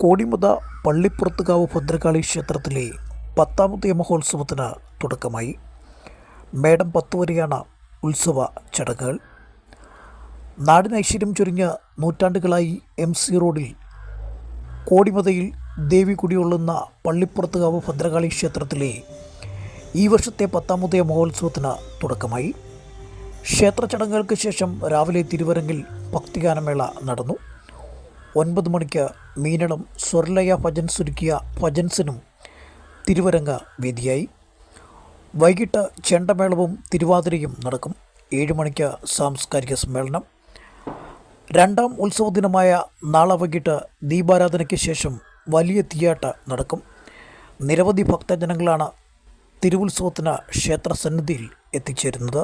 കോടിമത പള്ളിപ്പുറത്തുകാവ് ഭദ്രകാളി ക്ഷേത്രത്തിലെ 10ാമത്തെ മഹോത്സവത്തിന് തുടക്കമായി. മേടം 10 വരെയാണ് ഉത്സവ ചടങ്ങുകൾ. നാടിന് ഐശ്വര്യം ചൊരിഞ്ഞ നൂറ്റാണ്ടുകളായി MC റോഡിൽ കോടിമതയിൽ ദേവി കുടികൊള്ളുന്ന പള്ളിപ്പുറത്തുകാവ് ഭദ്രകാളി ക്ഷേത്രത്തിലെ ഈ വർഷത്തെ 10ാമത്തെ മഹോത്സവത്തിന് തുടക്കമായി. ക്ഷേത്ര ചടങ്ങുകൾക്ക് ശേഷം രാവിലെ തിരുവരങ്ങിൽ ഭക്തിഗാനമേള നടന്നു. 9 മണിക്ക് മീനളം സ്വർലയ ഭജൻസ് ഒരുക്കിയ ഭജൻസിനും തിരുവരങ്ങ് വേദിയായി. വൈകിട്ട് ചെണ്ടമേളവും തിരുവാതിരയും നടക്കും. 7 മണിക്ക് സാംസ്കാരിക സമ്മേളനം. 2ാം ഉത്സവ ദിനമായ നാളെ വൈകിട്ട് ദീപാരാധനയ്ക്ക് ശേഷം വലിയ തീയാട്ട് നടക്കും. നിരവധി ഭക്തജനങ്ങളാണ് തിരുവുത്സവത്തിന് ക്ഷേത്ര സന്നിധിയിൽ എത്തിച്ചേരുന്നത്.